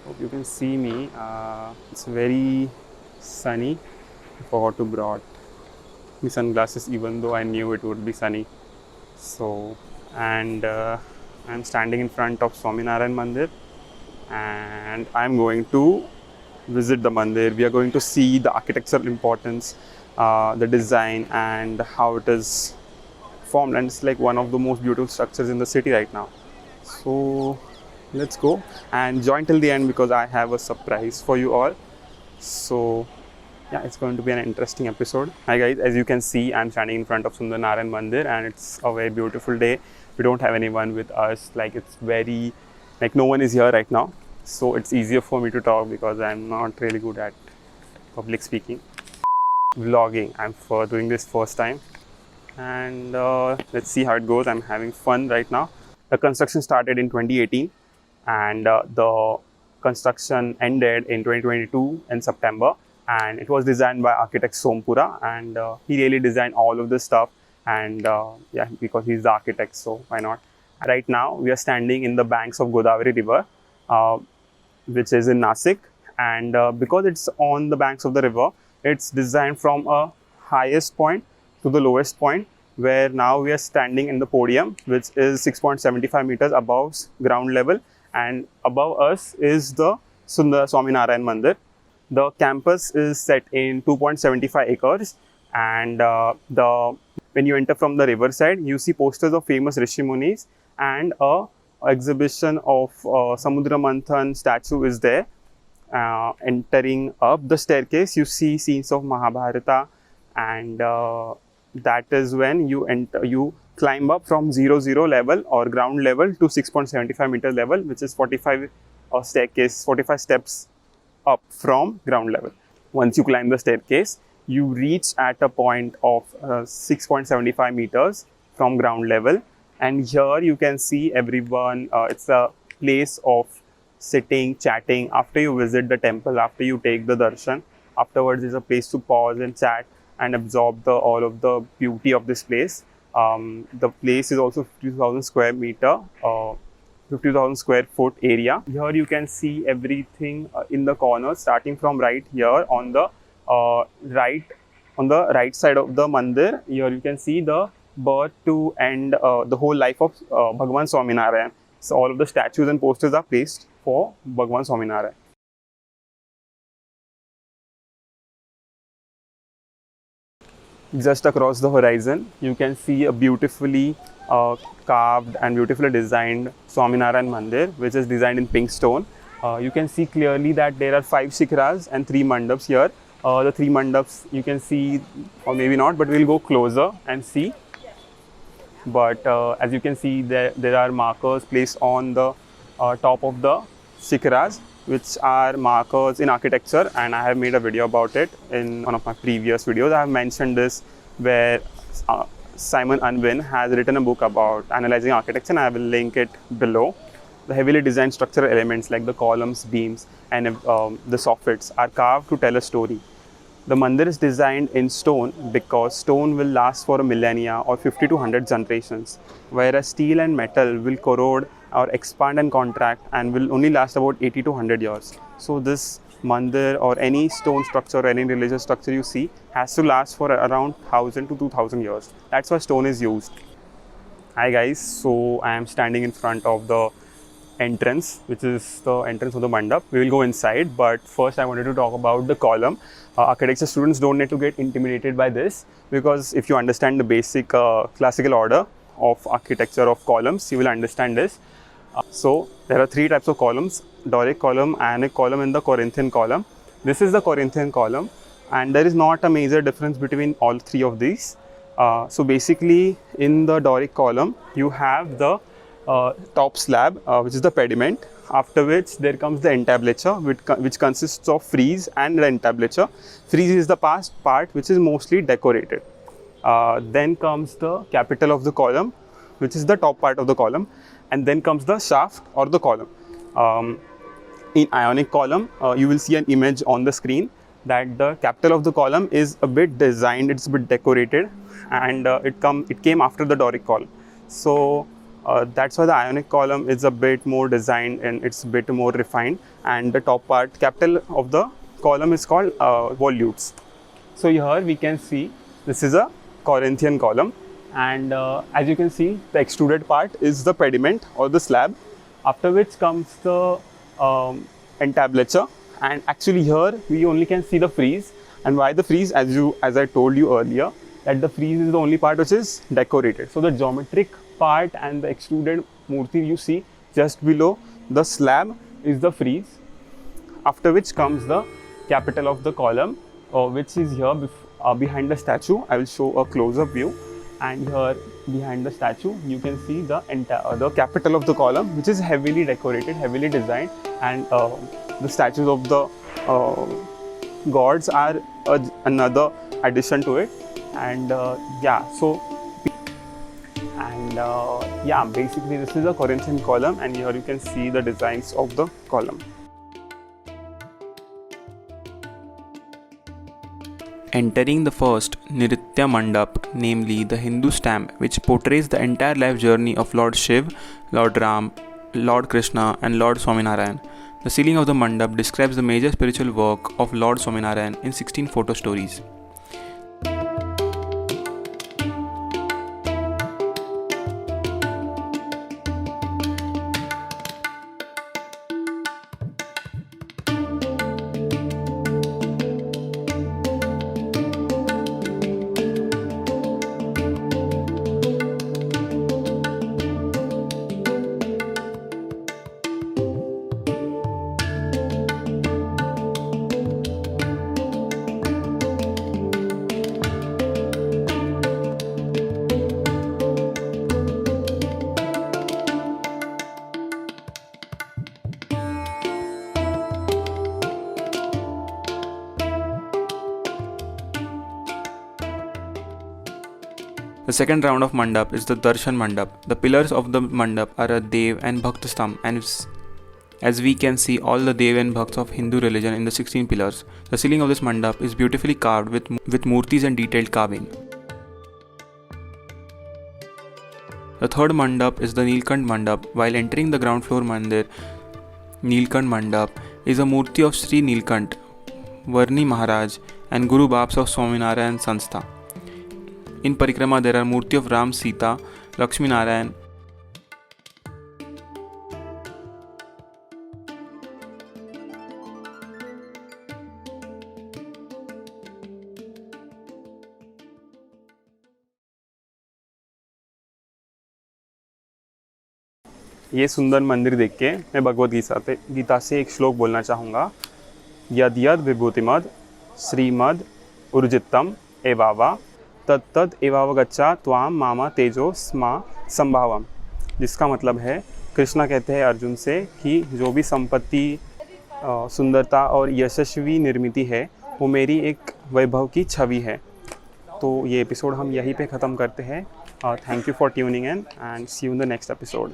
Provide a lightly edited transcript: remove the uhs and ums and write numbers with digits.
Hope you can see me. It's very sunny. I forgot to brought my sunglasses even though I knew it would be sunny. So, and I'm standing in front of Swaminarayan Mandir and I'm going to visit the mandir. We are going to see the architectural importance, the design and how it is formed, and it's like one of the most beautiful structures in the city right now. So let's go and join till the end because I have a surprise for you all. So yeah, it's going to be an interesting episode. Hi guys, as you can see, I'm standing in front of Samudhar Mandir and it's a very beautiful day. We don't have anyone with us, like it's very, like no one is here right now. So it's easier for me to talk because I'm not really good at public speaking. Vlogging, I'm for doing this first time and let's see how it goes. I'm having fun right now. The construction started in 2018 and the construction ended in 2022 in September, and it was designed by architect Sompura, and he really designed all of this stuff, and yeah, because he's the architect, so why not. Right now we are standing in the banks of Godavari river, which is in Nashik, and because it's on the banks of the river, it's designed from a highest point to the lowest point, where now we are standing in the podium, which is 6.75 meters above ground level, and above us is the Swaminarayan Mandir. The campus is set in 2.75 acres, and when you enter from the riverside, you see posters of famous rishi munis, and a exhibition of Samudhar Mantahan statue is there. Entering up the staircase, you see scenes of Mahabharata, and that is when you climb up from 0 level or ground level to 6.75 meter level, which is 45 steps up from ground level. Once you climb the staircase, you reach at a point of 6.75 meters from ground level, and here you can see everyone. It's a place of sitting, chatting after you visit the temple, after you take the darshan. Afterwards is a place to pause and chat and absorb all of the beauty of this place. The place is also 50,000 square meter, 50,000 square foot area. Here you can see everything in the corner, starting from right here on the right side of the mandir. Here you can see the birth to end the whole life of Bhagwan Swaminarayan. So all of the statues and posters are placed for Bhagwan Swaminarayan. Just across the horizon, you can see a beautifully carved and beautifully designed Swaminarayan Mandir, which is designed in pink stone. You can see clearly that there are 5 shikras and 3 mandaps here. The 3 mandaps you can see, or maybe not, but we'll go closer and see. But as you can see, there are markers placed on the top of the shikras, which are markers in architecture, and I have made a video about it in one of my previous videos. I have mentioned this, where Simon Unwin has written a book about analyzing architecture, and I will link it below. The heavily designed structural elements like the columns, beams, and the soffits are carved to tell a story. The mandir is designed in stone because stone will last for a millennia or 50 to 100 generations, whereas steel and metal will corrode or expand and contract and will only last about 80 to 100 years. So this mandir or any stone structure or any religious structure you see has to last for around 1000 to 2000 years. That's why stone is used. Hi guys, so I am standing in front of the entrance, which is the entrance of the mandap. We will go inside, but first I wanted to talk about the column. Architecture students don't need to get intimidated by this, because if you understand the basic classical order of architecture of columns, you will understand this. So there are 3 types of columns: Doric column, Ionic column, and the Corinthian column. This is the Corinthian column, and there is not a major difference between all 3 of these. So basically, in the Doric column, you have the top slab, which is the pediment, after which there comes the entablature, which consists of frieze and the entablature. Frieze is the part which is mostly decorated. Then comes the capital of the column, which is the top part of the column, and then comes the shaft or the column. In Ionic column, you will see an image on the screen that the capital of the column is a bit designed, it's a bit decorated, and it came after the Doric column. So That's why the Ionic column is a bit more designed and it's a bit more refined. And the top part, capital of the column is called volutes. So here we can see this is a Corinthian column, and as you can see, the extruded part is the pediment or the slab, after which comes the entablature. And actually here we only can see the frieze. And why the frieze? As I told you earlier, that the frieze is the only part which is decorated. So the geometric part and the extruded murti you see just below the slab is the frieze, after which comes the capital of the column, which is here behind the statue. I will show a close-up view, and here behind the statue you can see the capital of the column, which is heavily decorated, heavily designed, and the statues of the gods are another addition to it. And basically this is a Corinthian column, and here you can see the designs of the column. Entering the first Nritya Mandap, namely the Hindu stamp, which portrays the entire life journey of Lord Shiv, Lord Ram, Lord Krishna and Lord Swaminarayan. The ceiling of the mandap describes the major spiritual work of Lord Swaminarayan in 16 photo stories. The second round of mandap is the darshan mandap. The pillars of the mandap are a dev and bhakt stamp, and as we can see all the dev and bhakts of Hindu religion in the 16 pillars. The ceiling of this mandap is beautifully carved with murtis and detailed carving. The third mandap is the Nilkant mandap. While entering the ground floor mandir, Nilkant mandap is a murti of Sri Nilkant, Varni Maharaj and Guru BAPS of Swaminarayan Sanstha. In Parikrama there are murti of Ram, Sita, Lakshmi Narayan. ये सुंदर मंदिर देख के मैं भगवद गीता से एक श्लोक बोलना चाहूँगा। यद यद विभूतिमद श्रीमद उर्जितम एवावा तत्तद एवावगच्छा त्वाम मामा तेजो स्मा संभावम, जिसका मतलब है, कृष्णा कहते हैं अर्जुन से कि जो भी संपत्ति, सुंदरता और यशस्वी निर्मित है वो मेरी एक वैभव की छवि है। तो ये एपिसोड हम यहीं पे ख़त्म करते हैं। Thank you for tuning in and see you in the next episode.